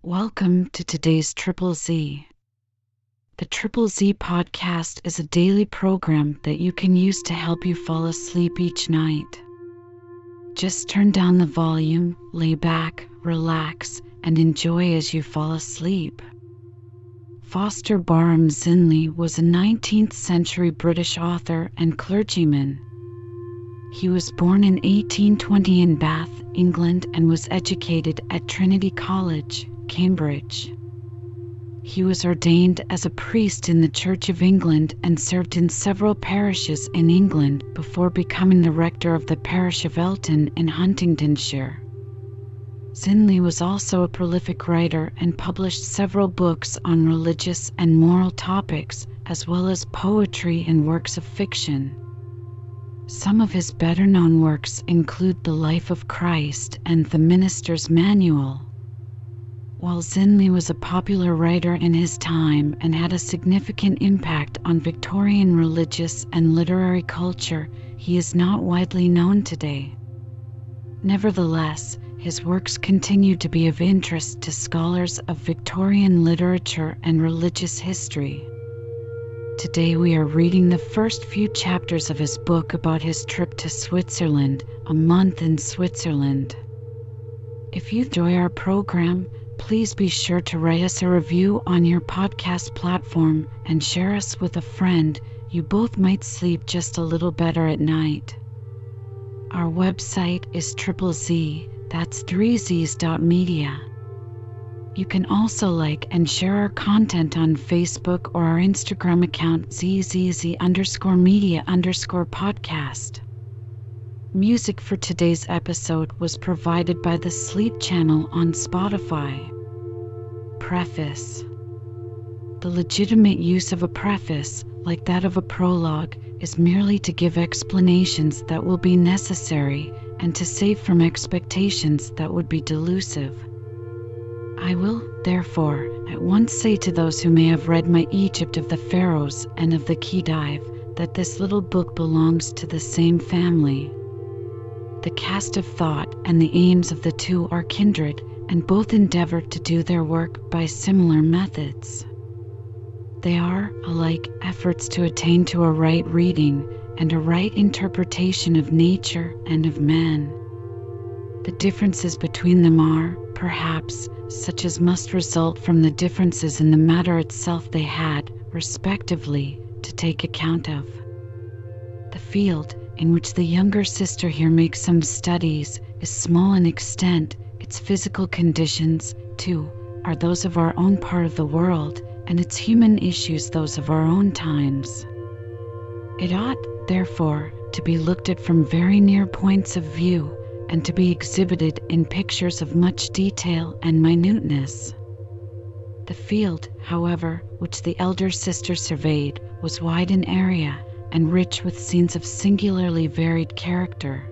Welcome to today's Triple Z. The Triple Z podcast is a daily program that you can use to help you fall asleep each night. Just turn down the volume, lay back, relax, and enjoy as you fall asleep. Foster Barham Zincke was a 19th century British author and clergyman. He was born in 1820 in Bath, England, and was educated at Trinity College, Cambridge. He was ordained as a priest in the Church of England and served in several parishes in England before becoming the rector of the parish of Elton in Huntingdonshire. Zincke was also a prolific writer and published several books on religious and moral topics, as well as poetry and works of fiction. Some of his better-known works include The Life of Christ and The Minister's Manual. While Zincke was a popular writer in his time and had a significant impact on Victorian religious and literary culture, he is not widely known today. Nevertheless, his works continue to be of interest to scholars of Victorian literature and religious history. Today we are reading the first few chapters of his book about his trip to Switzerland, A Month in Switzerland. If you enjoy our program, please be sure to write us a review on your podcast platform and share us with a friend. You both might sleep just a little better at night. Our website is Z, that's 3zs.media. You can also like and share our content on Facebook or our Instagram account zzz_media_podcast. Music for today's episode was provided by the Sleep channel on Spotify. Preface. The legitimate use of a preface, like that of a prologue, is merely to give explanations that will be necessary and to save from expectations that would be delusive. I will, therefore, at once say to those who may have read my Egypt of the Pharaohs and of the Khedive that this little book belongs to the same family. The cast of thought and the aims of the two are kindred, and both endeavor to do their work by similar methods. They are, alike, efforts to attain to a right reading and a right interpretation of nature and of man. The differences between them are, perhaps, such as must result from the differences in the matter itself they had, respectively, to take account of. The field in which the younger sister here makes some studies is small in extent. Its physical conditions, too, are those of our own part of the world, and its human issues those of our own times. It ought, therefore, to be looked at from very near points of view, and to be exhibited in pictures of much detail and minuteness. The field, however, which the elder sister surveyed, was wide in area, and rich with scenes of singularly varied character.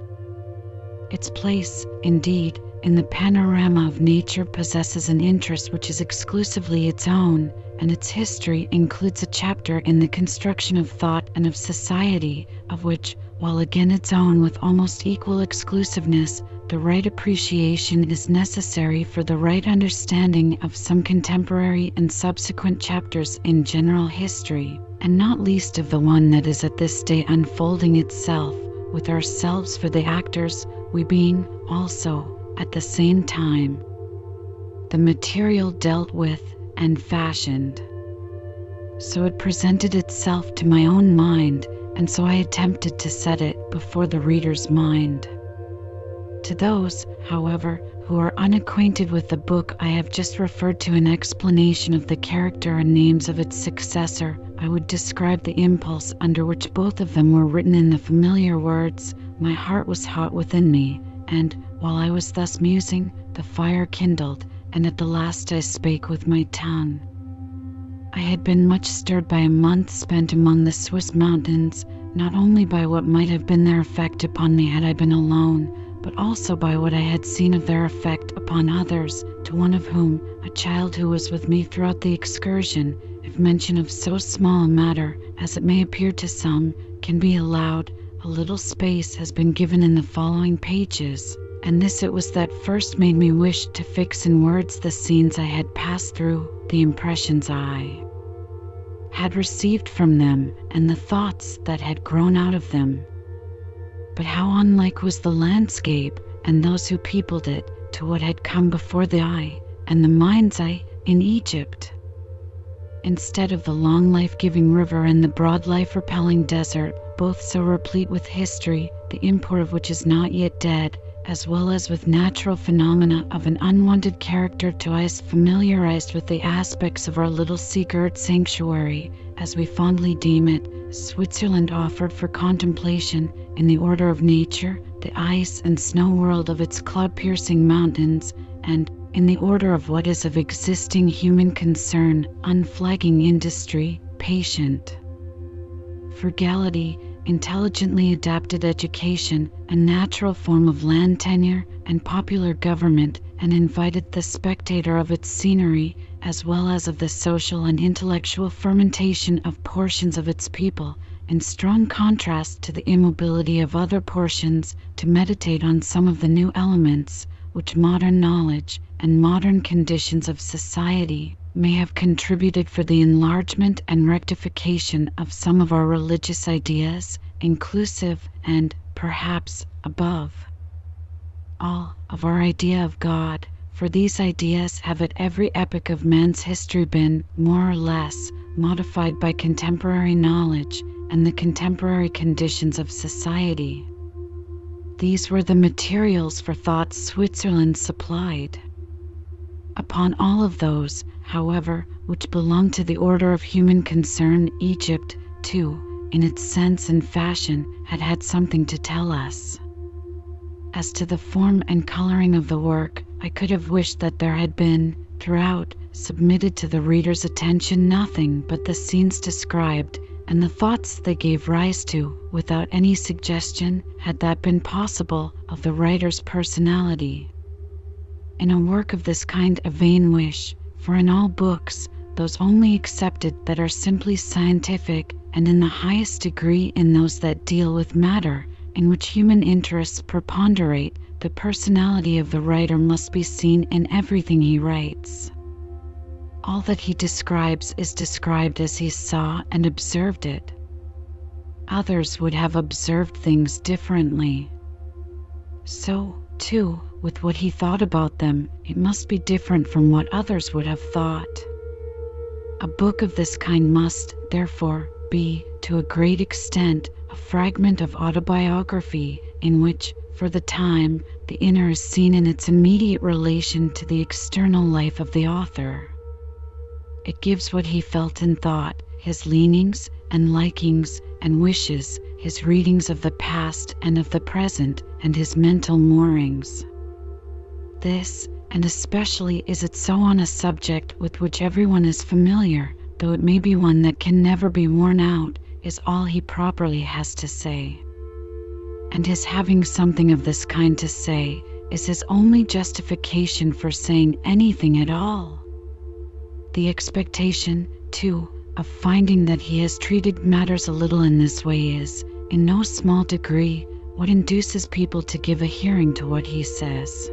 Its place, indeed, in the panorama of nature possesses an interest which is exclusively its own, and its history includes a chapter in the construction of thought and of society, of which, while again its own with almost equal exclusiveness, the right appreciation is necessary for the right understanding of some contemporary and subsequent chapters in general history, and not least of the one that is at this day unfolding itself, with ourselves for the actors, we being, also, at the same time, the material dealt with and fashioned. So it presented itself to my own mind, and so I attempted to set it before the reader's mind. To those, however, who are unacquainted with the book I have just referred to an explanation of the character and names of its successor, I would describe the impulse under which both of them were written in the familiar words, "My heart was hot within me, and, while I was thus musing, the fire kindled, and at the last I spake with my tongue." I had been much stirred by a month spent among the Swiss mountains, not only by what might have been their effect upon me had I been alone, but also by what I had seen of their effect upon others, to one of whom, a child who was with me throughout the excursion, if mention of so small a matter, as it may appear to some, can be allowed, a little space has been given in the following pages, and this it was that first made me wish to fix in words the scenes I had passed through, the impressions I had received from them, and the thoughts that had grown out of them. But how unlike was the landscape, and those who peopled it, to what had come before the eye, and the mind's eye, in Egypt. Instead of the long life-giving river and the broad life-repelling desert, both so replete with history, the import of which is not yet dead, as well as with natural phenomena of an unwonted character to eyes familiarized with the aspects of our little sea-girt sanctuary, as we fondly deem it, Switzerland offered for contemplation, in the order of nature, the ice and snow world of its cloud-piercing mountains, and, in the order of what is of existing human concern, unflagging industry, patient frugality, intelligently adapted education, a natural form of land tenure and popular government, and invited the spectator of its scenery, as well as of the social and intellectual fermentation of portions of its people, in strong contrast to the immobility of other portions, to meditate on some of the new elements which modern knowledge and modern conditions of society may have contributed for the enlargement and rectification of some of our religious ideas, inclusive and, perhaps, above all, of our idea of God, for these ideas have at every epoch of man's history been, more or less, modified by contemporary knowledge and the contemporary conditions of society. These were the materials for thought Switzerland supplied. Upon all of those, however, which belong to the order of human concern, Egypt, too, in its sense and fashion, had had something to tell us. As to the form and coloring of the work, I could have wished that there had been, throughout, submitted to the reader's attention nothing but the scenes described, and the thoughts they gave rise to, without any suggestion, had that been possible, of the writer's personality. In a work of this kind, a vain wish, for in all books, those only accepted that are simply scientific, and in the highest degree in those that deal with matter, in which human interests preponderate, the personality of the writer must be seen in everything he writes. All that he describes is described as he saw and observed it. Others would have observed things differently. So, too, with what he thought about them, it must be different from what others would have thought. A book of this kind must, therefore, be, to a great extent, a fragment of autobiography, in which, for the time, the inner is seen in its immediate relation to the external life of the author. It gives what he felt and thought, his leanings and likings and wishes, his readings of the past and of the present, and his mental moorings. This, and especially is it so on a subject with which everyone is familiar, though it may be one that can never be worn out, is all he properly has to say. And his having something of this kind to say is his only justification for saying anything at all. The expectation, too, of finding that he has treated matters a little in this way is, in no small degree, what induces people to give a hearing to what he says.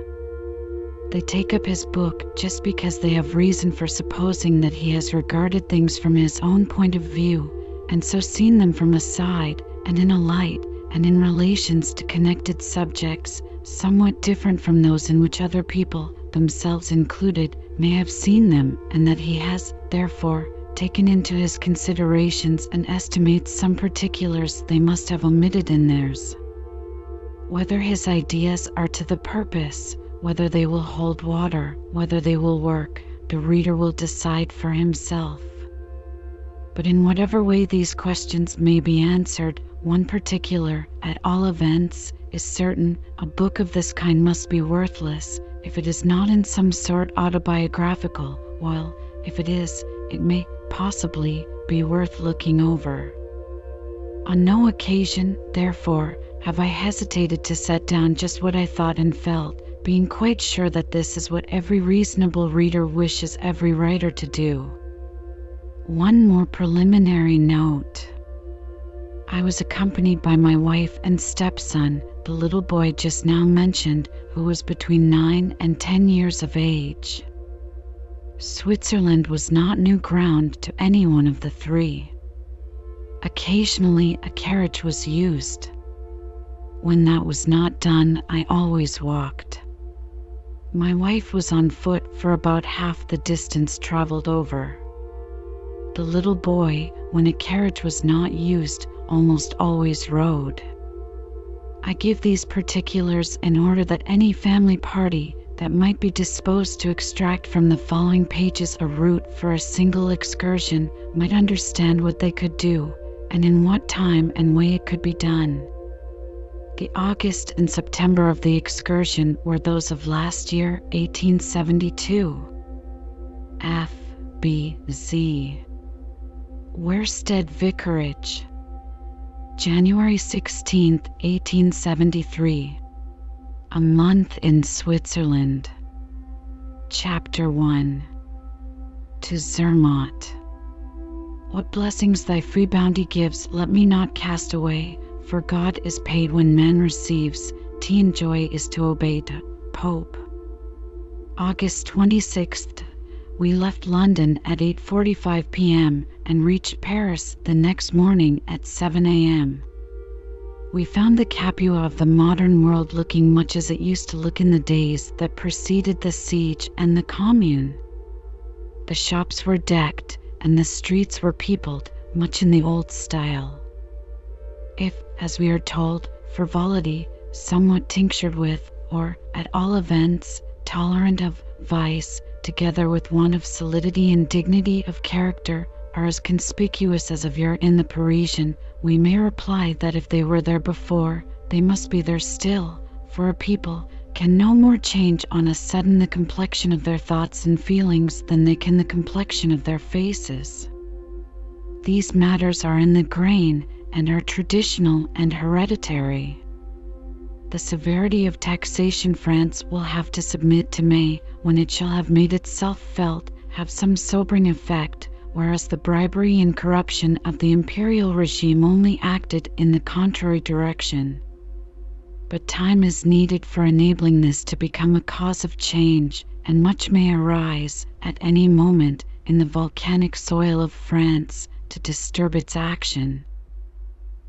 They take up his book just because they have reason for supposing that he has regarded things from his own point of view, and so seen them from a side, and in a light, and in relations to connected subjects, somewhat different from those in which other people, themselves included, may have seen them, and that he has, therefore, taken into his considerations and estimates some particulars they must have omitted in theirs. Whether his ideas are to the purpose, whether they will hold water, whether they will work, the reader will decide for himself. But in whatever way these questions may be answered, one particular, at all events, is certain: a book of this kind must be worthless if it is not in some sort autobiographical, while, if it is, it may possibly be worth looking over. On no occasion, therefore, have I hesitated to set down just what I thought and felt, being quite sure that this is what every reasonable reader wishes every writer to do. One more preliminary note. I was accompanied by my wife and stepson, the little boy just now mentioned, who was between 9 and 10 years of age. Switzerland was not new ground to any one of the three. Occasionally, a carriage was used. When that was not done, I always walked. My wife was on foot for about half the distance traveled over. The little boy, when a carriage was not used, almost always rode. I give these particulars in order that any family party that might be disposed to extract from the following pages a route for a single excursion might understand what they could do, and in what time and way it could be done. The August and September of the excursion were those of last year, 1872. F. B. Z. Worstead Vicarage, January 16, 1873. A month in Switzerland. Chapter 1. To Zermatt. What blessings thy free bounty gives, let me not cast away, for God is paid when man receives, tea and joy is to obey. Pope. August 26th. We left London at 8:45 p.m. and reached Paris the next morning at 7 a.m. We found the Capua of the modern world looking much as it used to look in the days that preceded the siege and the Commune. The shops were decked and the streets were peopled, much in the old style. If, as we are told, frivolity, somewhat tinctured with, or, at all events, tolerant of, vice, together with one of solidity and dignity of character, are as conspicuous as of yore in the Parisian, we may reply that if they were there before, they must be there still, for a people can no more change on a sudden the complexion of their thoughts and feelings than they can the complexion of their faces. These matters are in the grain, and are traditional and hereditary. The severity of taxation France will have to submit to may, when it shall have made itself felt, have some sobering effect, whereas the bribery and corruption of the imperial regime only acted in the contrary direction. But time is needed for enabling this to become a cause of change, and much may arise, at any moment, in the volcanic soil of France, to disturb its action.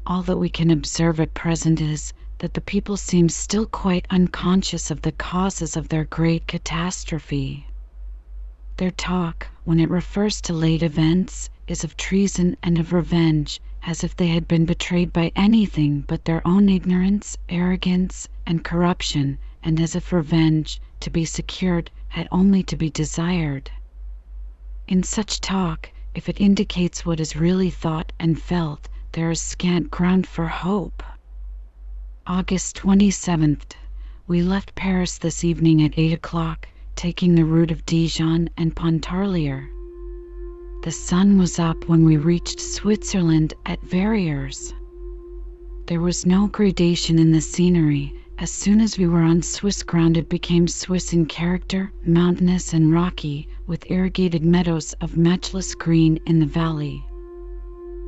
All that we can observe at present is, that the people seem still quite unconscious of the causes of their great catastrophe. Their talk, when it refers to late events, is of treason and of revenge, as if they had been betrayed by anything but their own ignorance, arrogance, and corruption, and as if revenge, to be secured, had only to be desired. In such talk, if it indicates what is really thought and felt, there is scant ground for hope. August 27th. We left Paris this evening at 8 o'clock, taking the route of Dijon and Pontarlier. The sun was up when we reached Switzerland at Verrières. There was no gradation in the scenery. As soon as we were on Swiss ground it became Swiss in character, mountainous and rocky, with irrigated meadows of matchless green in the valley.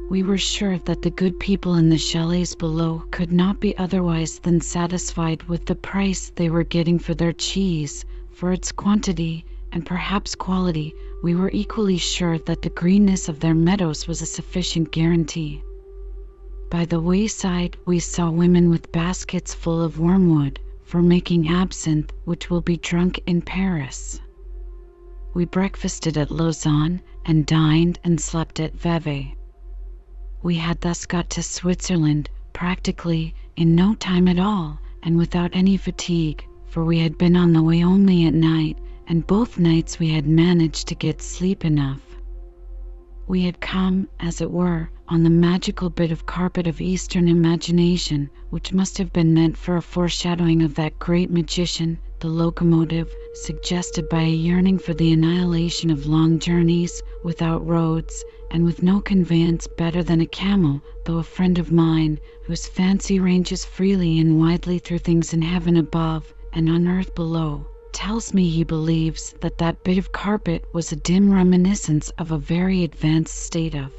We were sure that the good people in the chalets below could not be otherwise than satisfied with the price they were getting for their cheese, for its quantity, and perhaps quality. We were equally sure that the greenness of their meadows was a sufficient guarantee. By the wayside we saw women with baskets full of wormwood, for making absinthe, which will be drunk in Paris. We breakfasted at Lausanne, and dined and slept at Vevey. We had thus got to Switzerland, practically, in no time at all, and without any fatigue, for we had been on the way only at night, and both nights we had managed to get sleep enough. We had come, as it were, on the magical bit of carpet of Eastern imagination, which must have been meant for a foreshadowing of that great magician, the locomotive, suggested by a yearning for the annihilation of long journeys, without roads, and with no conveyance better than a camel, though a friend of mine, whose fancy ranges freely and widely through things in heaven above and on earth below, tells me he believes that that bit of carpet was a dim reminiscence of a very advanced state of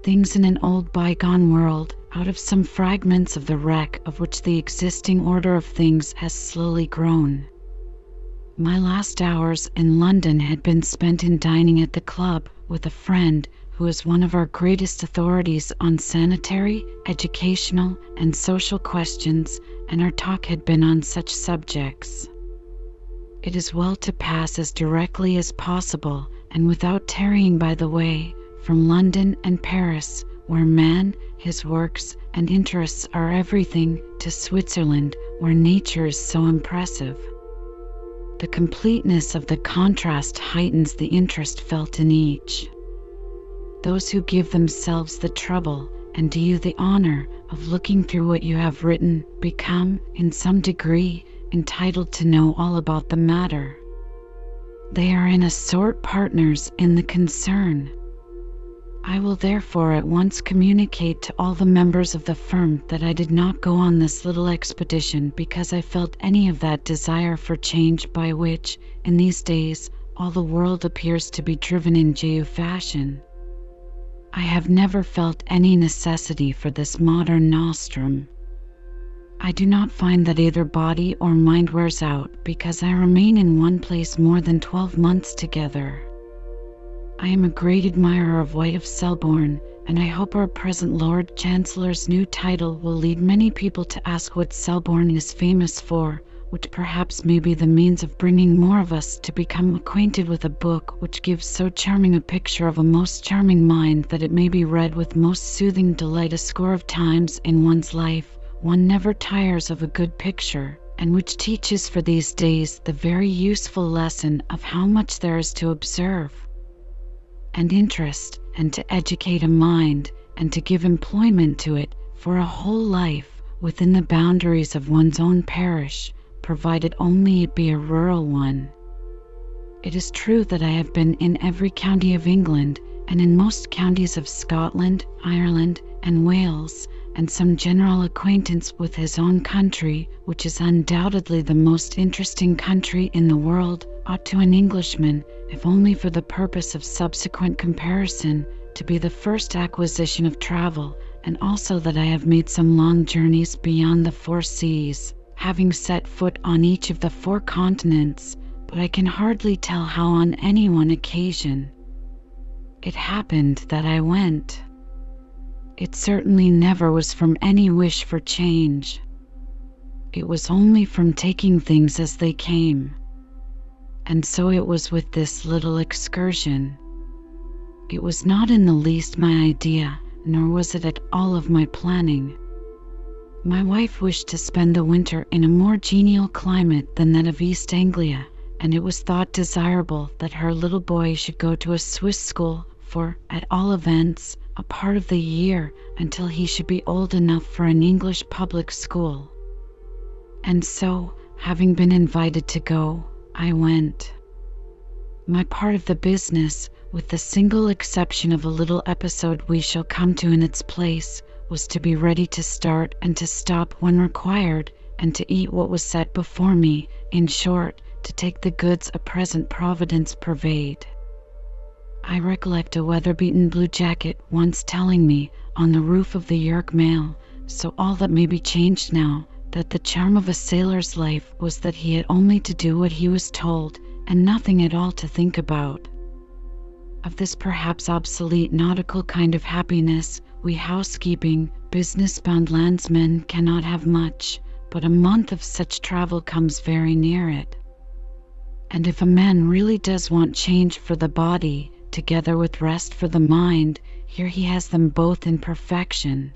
things in an old bygone world, out of some fragments of the wreck of which the existing order of things has slowly grown. My last hours in London had been spent in dining at the club with a friend who is one of our greatest authorities on sanitary, educational, and social questions, and our talk had been on such subjects. It is well to pass as directly as possible, and without tarrying by the way, from London and Paris, where man, his works, and interests are everything, to Switzerland, where nature is so impressive. The completeness of the contrast heightens the interest felt in each. Those who give themselves the trouble, and do you the honor, of looking through what you have written, become, in some degree, entitled to know all about the matter. They are in a sort partners in the concern. I will therefore at once communicate to all the members of the firm that I did not go on this little expedition because I felt any of that desire for change by which, in these days, all the world appears to be driven in Jehu fashion. I have never felt any necessity for this modern nostrum. I do not find that either body or mind wears out because I remain in one place more than 12 months together. I am a great admirer of White of Selborne, and I hope our present Lord Chancellor's new title will lead many people to ask what Selborne is famous for, which perhaps may be the means of bringing more of us to become acquainted with a book which gives so charming a picture of a most charming mind that it may be read with most soothing delight a score of times in one's life. One never tires of a good picture, and which teaches for these days the very useful lesson of how much there is to observe and interest, and to educate a mind, and to give employment to it for a whole life within the boundaries of one's own parish, provided only it be a rural one. It is true that I have been in every county of England, and in most counties of Scotland, Ireland, and Wales, and some general acquaintance with his own country, which is undoubtedly the most interesting country in the world, ought to an Englishman, if only for the purpose of subsequent comparison, to be the first acquisition of travel, and also that I have made some long journeys beyond the 4 seas, having set foot on each of the 4 continents, but I can hardly tell how on any one occasion it happened that I went. It certainly never was from any wish for change. It was only from taking things as they came. And so it was with this little excursion. It was not in the least my idea, nor was it at all of my planning. My wife wished to spend the winter in a more genial climate than that of East Anglia, and it was thought desirable that her little boy should go to a Swiss school for, at all events, a part of the year until he should be old enough for an English public school. And so, having been invited to go, I went. My part of the business, with the single exception of a little episode we shall come to in its place, was to be ready to start and to stop when required, and to eat what was set before me, in short, to take the goods a present providence purveyed. I recollect a weather-beaten blue jacket once telling me, on the roof of the York mail, so all that may be changed now, that the charm of a sailor's life was that he had only to do what he was told, and nothing at all to think about. Of this perhaps obsolete nautical kind of happiness, we housekeeping, business-bound landsmen cannot have much, but a month of such travel comes very near it. And if a man really does want change for the body, together with rest for the mind, here he has them both in perfection.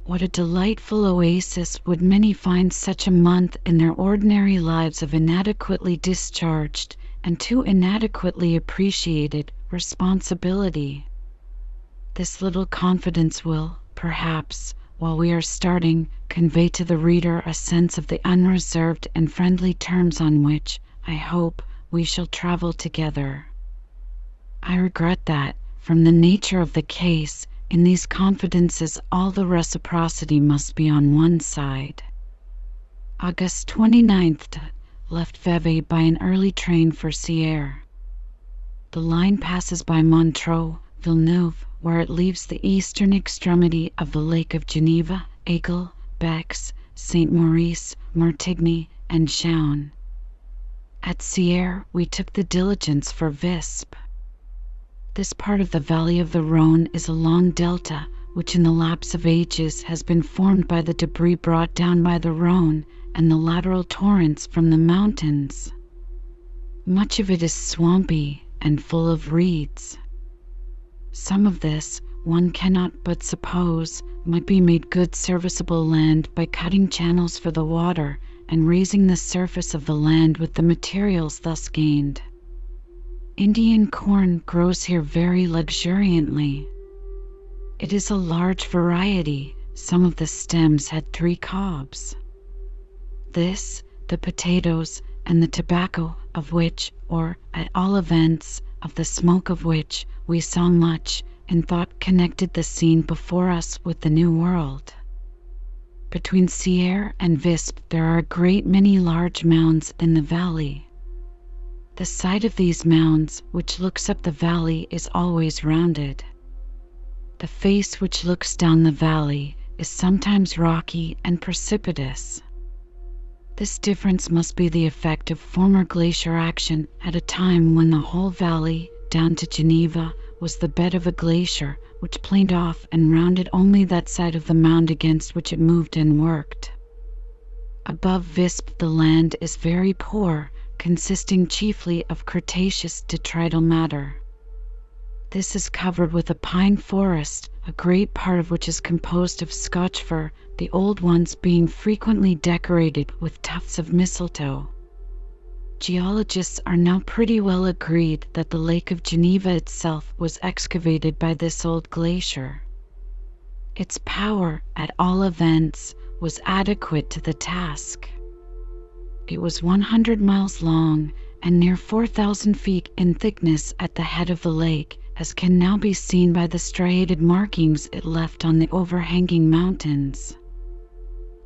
What a delightful oasis would many find such a month in their ordinary lives of inadequately discharged, and too inadequately appreciated, responsibility. This little confidence will, perhaps, while we are starting, convey to the reader a sense of the unreserved and friendly terms on which, I hope, we shall travel together. I regret that, from the nature of the case, in these confidences all the reciprocity must be on one side. August 29th. Left Vevey by an early train for Sierre. The line passes by Montreux, Villeneuve, where it leaves the eastern extremity of the Lake of Geneva, Aigle, Bex, St. Maurice, Martigny, and Chaon. At Sierre, we took the diligence for Visp. This part of the valley of the Rhône is a long delta, which in the lapse of ages has been formed by the debris brought down by the Rhône and the lateral torrents from the mountains. Much of it is swampy and full of reeds. Some of this, one cannot but suppose, might be made good serviceable land by cutting channels for the water and raising the surface of the land with the materials thus gained. Indian corn grows here very luxuriantly. It is a large variety. Some of the stems had 3 cobs. This, the potatoes, and the tobacco, of which, or at all events, of the smoke of which, we saw much, and thought connected the scene before us with the New World. Between Sierre and Visp there are a great many large mounds in the valley. The side of these mounds, which looks up the valley, is always rounded. The face which looks down the valley is sometimes rocky and precipitous. This difference must be the effect of former glacier action at a time when the whole valley, down to Geneva, was the bed of a glacier which planed off and rounded only that side of the mound against which it moved and worked. Above Visp the land is very poor, consisting chiefly of Cretaceous detrital matter. This is covered with a pine forest, a great part of which is composed of Scotch fir, the old ones being frequently decorated with tufts of mistletoe. Geologists are now pretty well agreed that the Lake of Geneva itself was excavated by this old glacier. Its power, at all events, was adequate to the task. It was 100 miles long and near 4,000 feet in thickness at the head of the lake, as can now be seen by the striated markings it left on the overhanging mountains.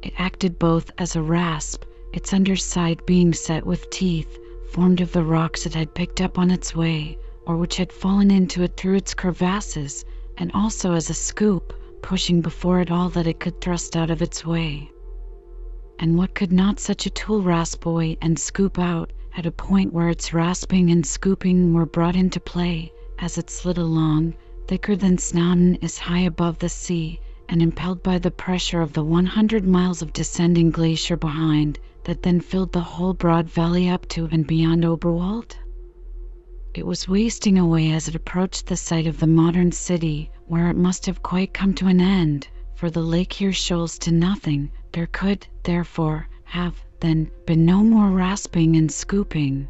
It acted both as a rasp, its underside being set with teeth formed of the rocks it had picked up on its way, or which had fallen into it through its crevasses, and also as a scoop, pushing before it all that it could thrust out of its way. And what could not such a tool rasp away and scoop out, at a point where its rasping and scooping were brought into play, as it slid along, thicker than Snowdon is high above the sea, and impelled by the pressure of the 100 miles of descending glacier behind, that then filled the whole broad valley up to and beyond Oberwald? It was wasting away as it approached the site of the modern city, where it must have quite come to an end, for the lake here shoals to nothing. There could, therefore, have, then, been no more rasping and scooping.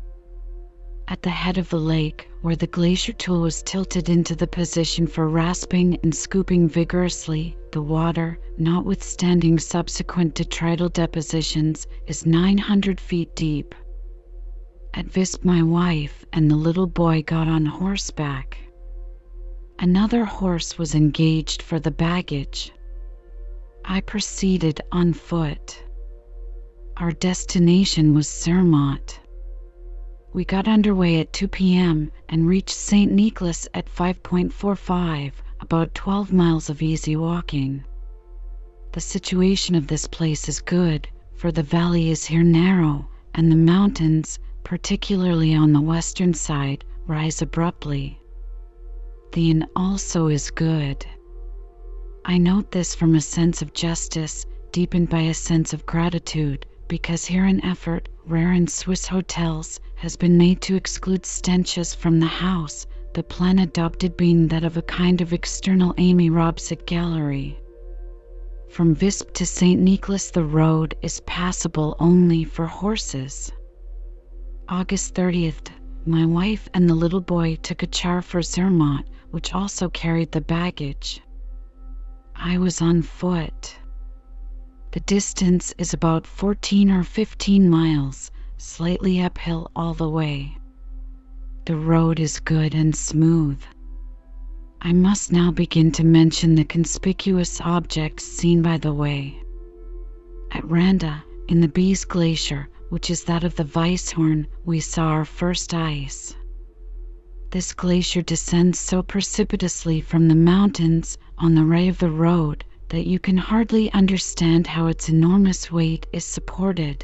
At the head of the lake, where the glacier tool was tilted into the position for rasping and scooping vigorously, the water, notwithstanding subsequent detrital depositions, is 900 feet deep. At Visp my wife and the little boy got on horseback. Another horse was engaged for the baggage. I proceeded on foot. Our destination was Zermatt. We got underway at 2 p.m. and reached St. Nicholas at 5:45, about 12 miles of easy walking. The situation of this place is good, for the valley is here narrow, and the mountains, particularly on the western side, rise abruptly. The inn also is good. I note this from a sense of justice, deepened by a sense of gratitude, because here an effort, rare in Swiss hotels, has been made to exclude stenches from the house, the plan adopted being that of a kind of external Amy Robsart gallery. From Visp to St. Nicholas the road is passable only for horses. August 30th, my wife and the little boy took a char for Zermatt, which also carried the baggage. I was on foot. The distance is about 14 or 15 miles, slightly uphill all the way. The road is good and smooth. I must now begin to mention the conspicuous objects seen by the way. At Randa, in the Bies Glacier, which is that of the Weisshorn, we saw our first ice. This glacier descends so precipitously from the mountains on the right of the road that you can hardly understand how its enormous weight is supported.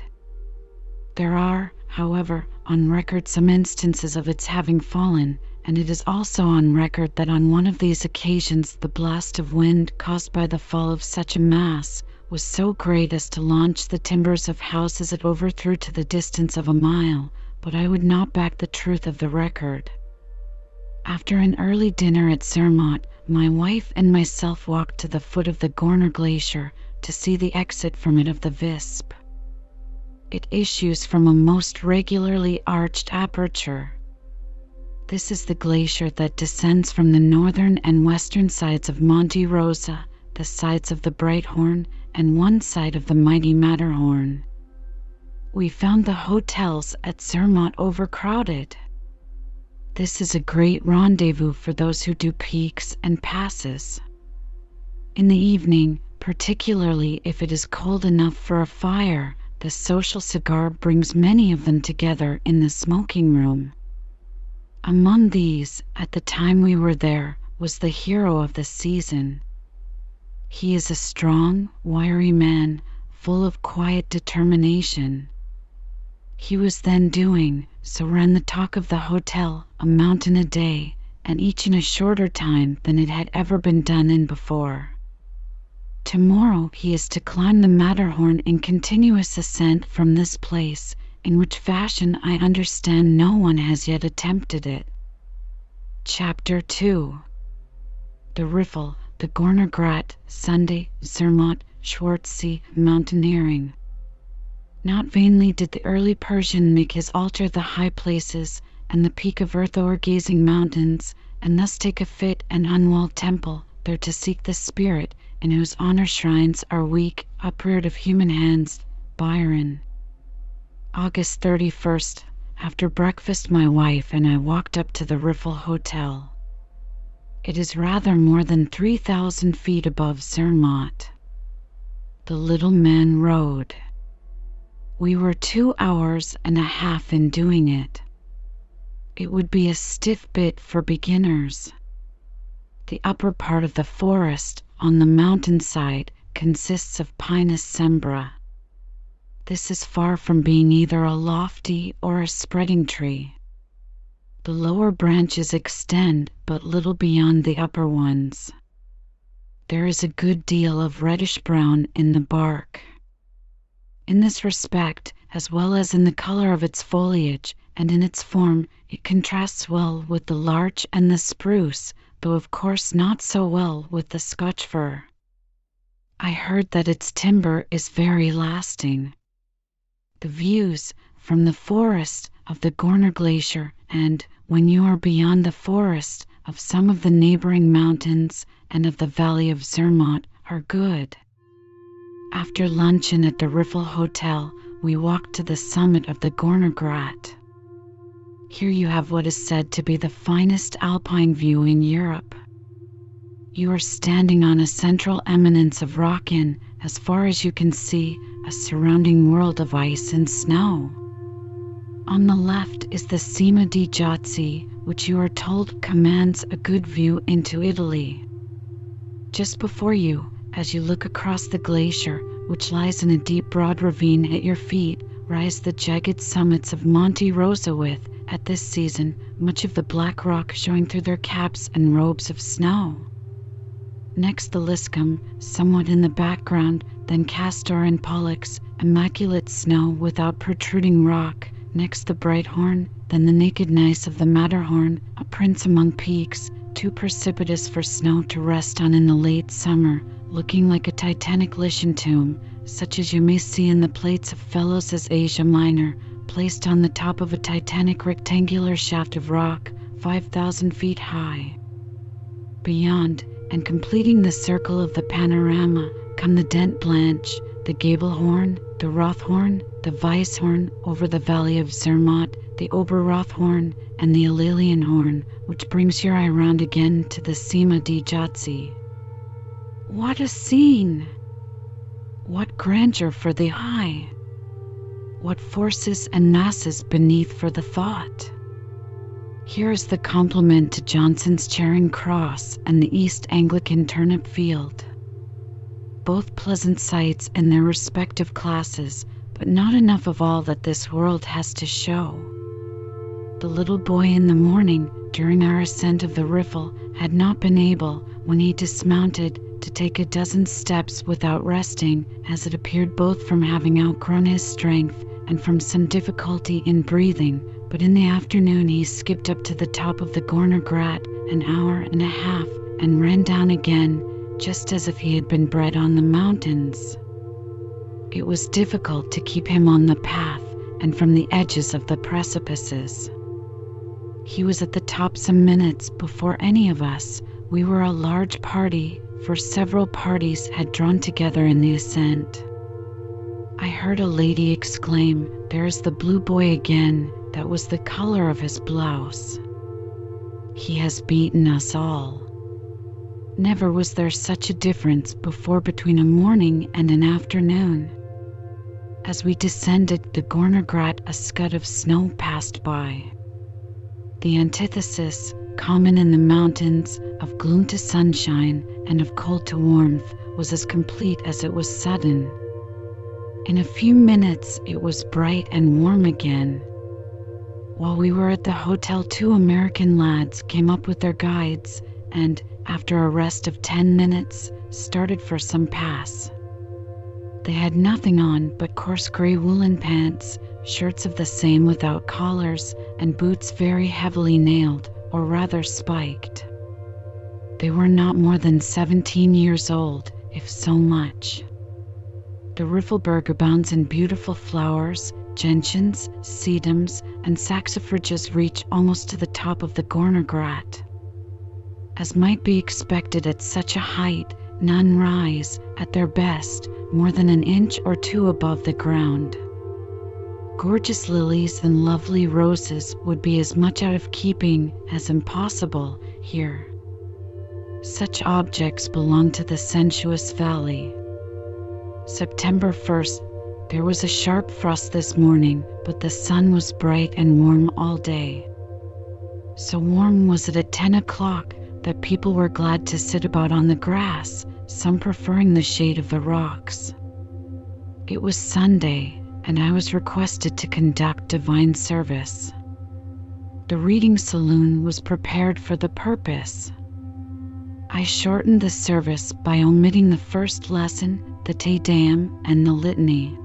There are, however, on record some instances of its having fallen, and it is also on record that on one of these occasions the blast of wind caused by the fall of such a mass was so great as to launch the timbers of houses it overthrew to the distance of a mile, but I would not back the truth of the record. After an early dinner at Zermatt, my wife and myself walked to the foot of the Gorner Glacier to see the exit from it of the Visp. It issues from a most regularly arched aperture. This is the glacier that descends from the northern and western sides of Monte Rosa, the sides of the Breithorn, and one side of the mighty Matterhorn. We found the hotels at Zermatt overcrowded. This is a great rendezvous for those who do peaks and passes. In the evening, particularly if it is cold enough for a fire, the social cigar brings many of them together in the smoking room. Among these, at the time we were there, was the hero of the season. He is a strong, wiry man, full of quiet determination. He was then doing, so ran the talk of the hotel, a mountain a day, and each in a shorter time than it had ever been done in before. Tomorrow he is to climb the Matterhorn in continuous ascent from this place, in which fashion I understand no one has yet attempted it. Chapter 2. The Riffel, the Gorner Grat, Sunday, Zermatt, Schwarzsee, Mountaineering. Not vainly did the early Persian make his altar the high places and the peak of earth o'er-gazing mountains, and thus take a fit and unwalled temple, there to seek the spirit, in whose honour shrines are weak, upreared of human hands. Byron. August 31st. After breakfast my wife and I walked up to the Riffel Hotel. It is rather more than 3,000 feet above Zermatt. The little man rode. We were 2 hours and a half in doing it. It would be a stiff bit for beginners. The upper part of the forest on the mountainside consists of Pinus cembra. This is far from being either a lofty or a spreading tree. The lower branches extend but little beyond the upper ones. There is a good deal of reddish-brown in the bark. In this respect, as well as in the color of its foliage and in its form, it contrasts well with the larch and the spruce, though of course not so well with the Scotch fir. I heard that its timber is very lasting. The views from the forest of the Gorner Glacier and, when you are beyond the forest, of some of the neighbouring mountains and of the valley of Zermatt are good. After luncheon at the Riffel Hotel, we walked to the summit of the Gorner Grat. Here you have what is said to be the finest alpine view in Europe. You are standing on a central eminence of rock in, as far as you can see, a surrounding world of ice and snow. On the left is the Cima di Giotzi, which you are told commands a good view into Italy. Just before you, as you look across the glacier, which lies in a deep broad ravine at your feet, rise the jagged summits of Monte Rosa with, at this season, much of the black rock showing through their caps and robes of snow. Next the Liscum, somewhat in the background, then Castor and Pollux, immaculate snow without protruding rock, next the Breithorn, then the naked gneiss of the Matterhorn, a prince among peaks, too precipitous for snow to rest on in the late summer, looking like a titanic lichen tomb, such as you may see in the plates of Fellows' Asia Minor, placed on the top of a titanic rectangular shaft of rock, 5,000 feet high. Beyond, and completing the circle of the panorama, come the Dent Blanche, the Gabelhorn, the Rothhorn, the Weisshorn over the valley of Zermatt, the Oberrothhorn, and the Alelienhorn, which brings your eye round again to the Cima di Giotzi. What a scene! What grandeur for the eye! What forces and masses beneath for the thought! Here is the compliment to Johnson's Charing Cross and the East Anglican Turnip Field. Both pleasant sights in their respective classes, but not enough of all that this world has to show. The little boy in the morning, during our ascent of the riffle, had not been able, when he dismounted, to take a dozen steps without resting, as it appeared, both from having outgrown his strength and from some difficulty in breathing. But in the afternoon he skipped up to the top of the Gorner Grat an hour and a half and ran down again, just as if he had been bred on the mountains. It was difficult to keep him on the path and from the edges of the precipices. He was at the top some minutes before any of us. We were a large party, for several parties had drawn together in the ascent. I heard a lady exclaim, "There's the blue boy again. That was the color of his blouse. He has beaten us all." Never was there such a difference before between a morning and an afternoon. As we descended the Gorner Grat, a scud of snow passed by. The antithesis, common in the mountains, of gloom to sunshine and of cold to warmth, was as complete as it was sudden. In a few minutes it was bright and warm again. While we were at the hotel, 2 American lads came up with their guides and, after a rest of 10 minutes, started for some pass. They had nothing on but coarse grey woolen pants, shirts of the same without collars, and boots very heavily nailed, or rather spiked. They were not more than 17 years old, if so much. The Riffelberg abounds in beautiful flowers. Gentians, sedums, and saxifrages reach almost to the top of the Gorner Grat. As might be expected at such a height, none rise, at their best, more than an inch or 2 above the ground. Gorgeous lilies and lovely roses would be as much out of keeping as impossible here. Such objects belong to the sensuous valley. September 1st. There was a sharp frost this morning, but the sun was bright and warm all day. So warm was it at 10 o'clock that people were glad to sit about on the grass, some preferring the shade of the rocks. It was Sunday, and I was requested to conduct divine service. The reading saloon was prepared for the purpose. I shortened the service by omitting the first lesson, the Te Deum, and the Litany.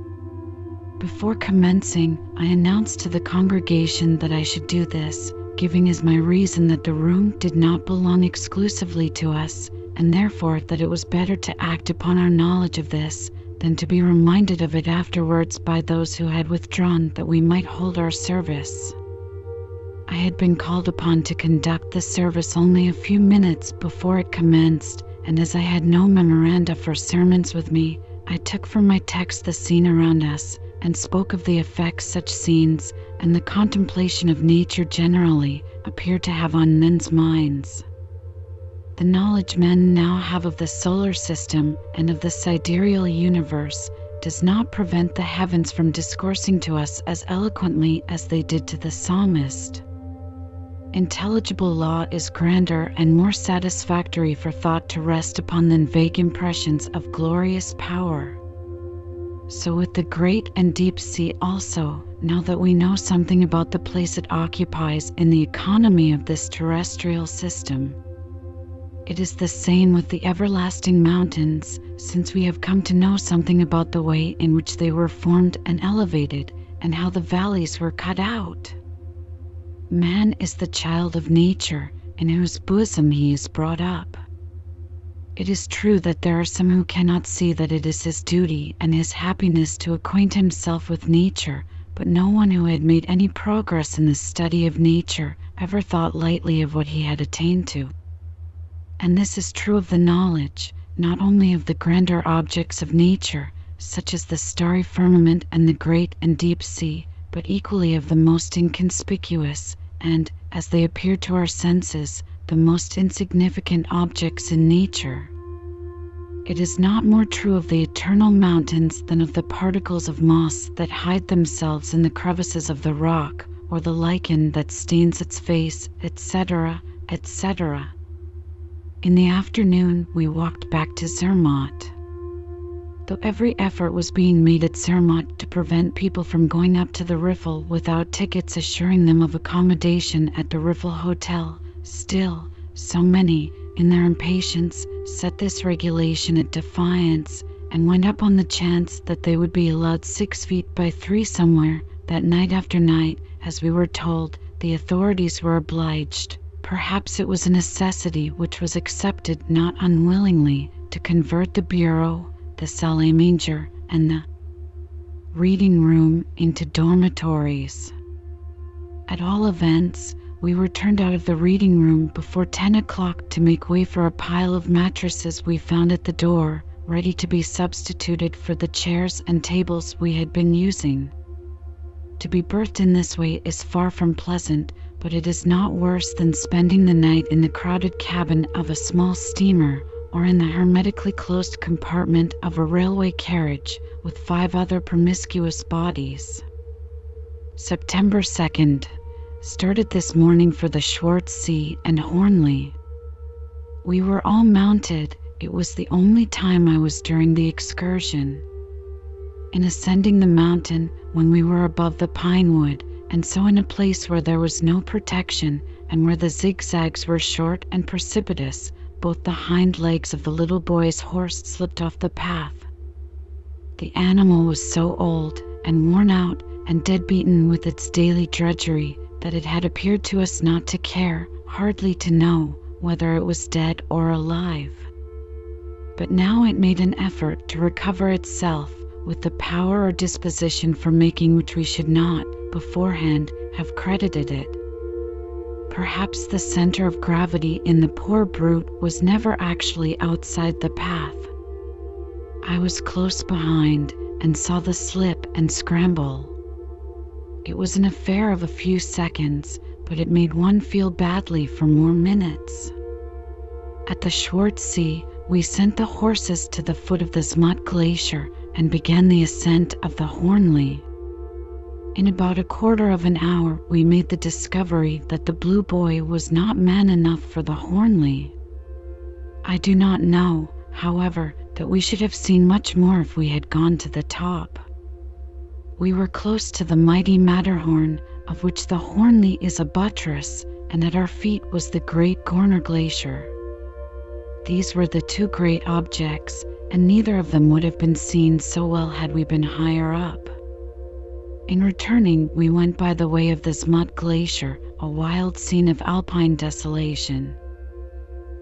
Before commencing, I announced to the congregation that I should do this, giving as my reason that the room did not belong exclusively to us, and therefore that it was better to act upon our knowledge of this than to be reminded of it afterwards by those who had withdrawn, that we might hold our service. I had been called upon to conduct the service only a few minutes before it commenced, and as I had no memoranda for sermons with me, I took from my text the scene around us, and spoke of the effects such scenes, and the contemplation of nature generally, appear to have on men's minds. The knowledge men now have of the solar system and of the sidereal universe does not prevent the heavens from discoursing to us as eloquently as they did to the psalmist. Intelligible law is grander and more satisfactory for thought to rest upon than vague impressions of glorious power. So with the great and deep sea also, now that we know something about the place it occupies in the economy of this terrestrial system. It is the same with the everlasting mountains, since we have come to know something about the way in which they were formed and elevated, and how the valleys were cut out. Man is the child of nature, in whose bosom he is brought up. It is true that there are some who cannot see that it is his duty and his happiness to acquaint himself with nature, but no one who had made any progress in the study of nature ever thought lightly of what he had attained to. And this is true of the knowledge, not only of the grander objects of nature, such as the starry firmament and the great and deep sea, but equally of the most inconspicuous, and, as they appear to our senses, the most insignificant objects in nature. It is not more true of the eternal mountains than of the particles of moss that hide themselves in the crevices of the rock, or the lichen that stains its face, etc., etc. In the afternoon, we walked back to Zermatt. Though every effort was being made at Zermatt to prevent people from going up to the Riffel without tickets assuring them of accommodation at the Riffel Hotel, still, so many, in their impatience, set this regulation at defiance and went up on the chance that they would be allowed 6 feet by 3 somewhere, that night after night, as we were told, the authorities were obliged, perhaps it was a necessity which was accepted not unwillingly, to convert the bureau, the salle à manger, and the reading room into dormitories. At all events, we were turned out of the reading room before 10 o'clock to make way for a pile of mattresses we found at the door, ready to be substituted for the chairs and tables we had been using. To be berthed in this way is far from pleasant, but it is not worse than spending the night in the crowded cabin of a small steamer, or in the hermetically closed compartment of a railway carriage with 5 other promiscuous bodies. September 2nd. Started this morning for the Schwarzsee and Hornli. We were all mounted. It was the only time I was during the excursion. In ascending the mountain, when we were above the pine wood, and so in a place where there was no protection, and where the zigzags were short and precipitous, both the hind legs of the little boy's horse slipped off the path. The animal was so old and worn out and dead-beaten with its daily drudgery that it had appeared to us not to care, hardly to know, whether it was dead or alive. But now it made an effort to recover itself, with the power or disposition for making which we should not, beforehand, have credited it. Perhaps the center of gravity in the poor brute was never actually outside the path. I was close behind and saw the slip and scramble. It was an affair of a few seconds, but it made one feel badly for more minutes. At the Schwarzsee, we sent the horses to the foot of the Zermatt glacier and began the ascent of the Hornli. In about a quarter of an hour, we made the discovery that the blue boy was not man enough for the Hornli. I do not know, however, that we should have seen much more if we had gone to the top. We were close to the mighty Matterhorn, of which the Hornli is a buttress, and at our feet was the great Gorner Glacier. These were the 2 great objects, and neither of them would have been seen so well had we been higher up. In returning, we went by the way of the Zermatt Glacier, a wild scene of alpine desolation.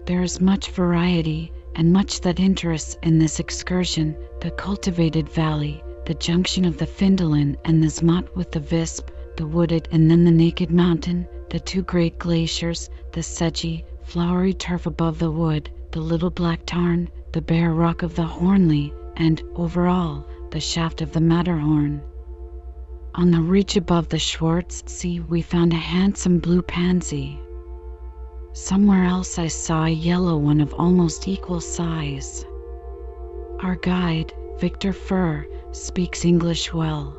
There is much variety, and much that interests in this excursion: the cultivated valley, the junction of the Findelen and the Zermatt with the Visp, the wooded and then the naked mountain, the 2 great glaciers, the sedgy, flowery turf above the wood, the little black tarn, the bare rock of the Hornli, and, over all, the shaft of the Matterhorn. On the ridge above the Schwarzsee we found a handsome blue pansy. Somewhere else I saw a yellow one of almost equal size. Our guide, Victor Furr, speaks English well.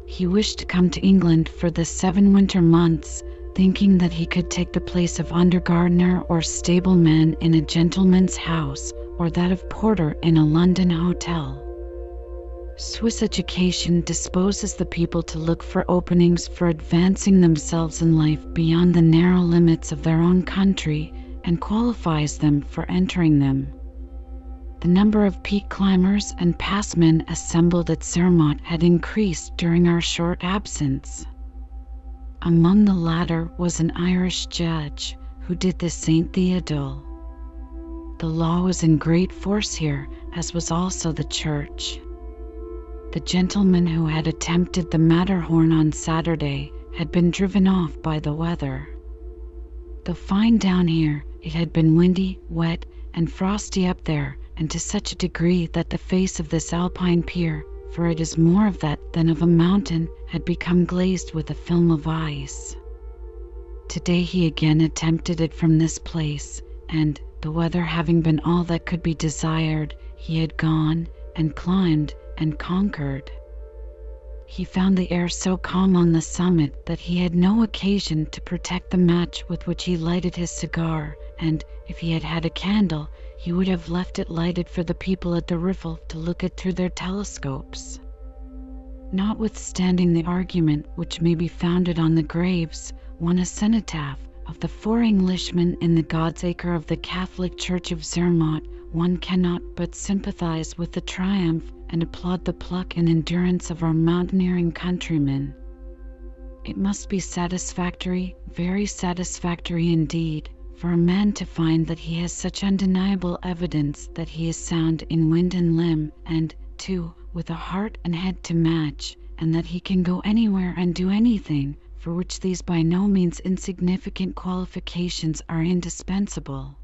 He wished to come to England for the 7 winter months, thinking that he could take the place of undergardener or stableman in a gentleman's house, or that of porter in a London hotel. Swiss education disposes the people to look for openings for advancing themselves in life beyond the narrow limits of their own country, and qualifies them for entering them. The number of peak climbers and passmen assembled at Zermatt had increased during our short absence. Among the latter was an Irish judge, who did the St. Theodule. The law was in great force here, as was also the church. The gentleman who had attempted the Matterhorn on Saturday had been driven off by the weather. Though fine down here, it had been windy, wet, and frosty up there, and to such a degree that the face of this alpine pier, for it is more of that than of a mountain, had become glazed with a film of ice. Today he again attempted it from this place, and, the weather having been all that could be desired, he had gone and climbed and conquered. He found the air so calm on the summit that he had no occasion to protect the match with which he lighted his cigar, and if he had had a candle, he would have left it lighted for the people at the riffle to look at through their telescopes. Notwithstanding the argument, which may be founded on the graves, won a cenotaph of the 4 Englishmen in the Godsacre of the Catholic Church of Zermatt, one cannot but sympathize with the triumph and applaud the pluck and endurance of our mountaineering countrymen. It must be satisfactory, very satisfactory indeed, for a man to find that he has such undeniable evidence that he is sound in wind and limb, and, too, with a heart and head to match, and that he can go anywhere and do anything, for which these by no means insignificant qualifications are indispensable.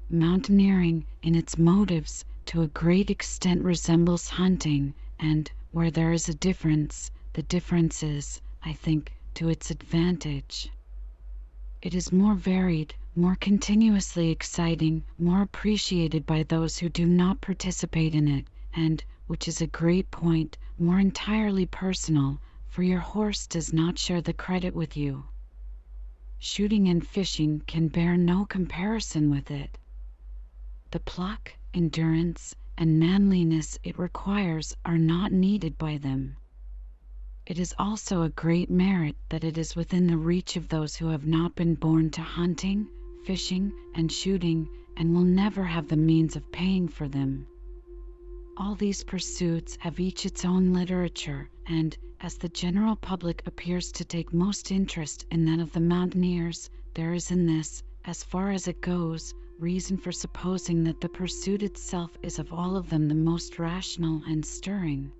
Mountaineering, in its motives, to a great extent resembles hunting, and, where there is a difference, the difference is, I think, to its advantage. It is more varied, more continuously exciting, more appreciated by those who do not participate in it, and, which is a great point, more entirely personal, for your horse does not share the credit with you. Shooting and fishing can bear no comparison with it. The pluck, endurance, and manliness it requires are not needed by them. It is also a great merit that it is within the reach of those who have not been born to hunting, fishing, and shooting, and will never have the means of paying for them. All these pursuits have each its own literature, and, as the general public appears to take most interest in that of the mountaineers, there is in this, as far as it goes, reason for supposing that the pursuit itself is of all of them the most rational and stirring.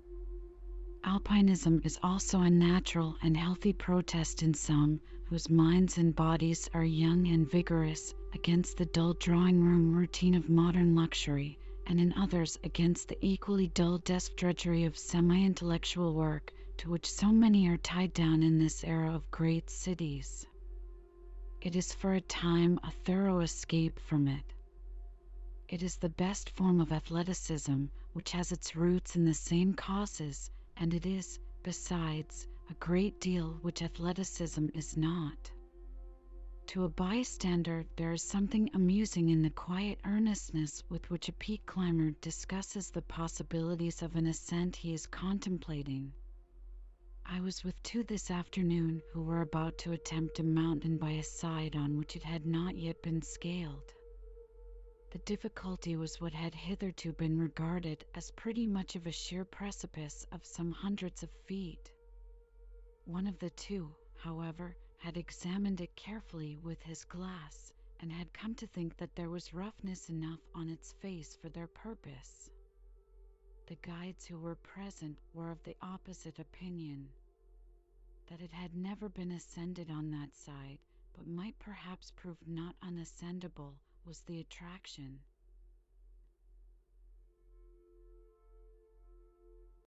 Alpinism is also a natural and healthy protest in some, whose minds and bodies are young and vigorous, against the dull drawing-room routine of modern luxury, and in others against the equally dull desk drudgery of semi-intellectual work, to which so many are tied down in this era of great cities. It is for a time a thorough escape from it. It is the best form of athleticism, which has its roots in the same causes, and it is, besides, a great deal which athleticism is not. To a bystander there is something amusing in the quiet earnestness with which a peak climber discusses the possibilities of an ascent he is contemplating. I was with 2 this afternoon who were about to attempt a mountain by a side on which it had not yet been scaled. The difficulty was what had hitherto been regarded as pretty much of a sheer precipice of some hundreds of feet. One of the 2, however, had examined it carefully with his glass, and had come to think that there was roughness enough on its face for their purpose. The guides who were present were of the opposite opinion, that it had never been ascended on that side, but might perhaps prove not unascendable, was the attraction.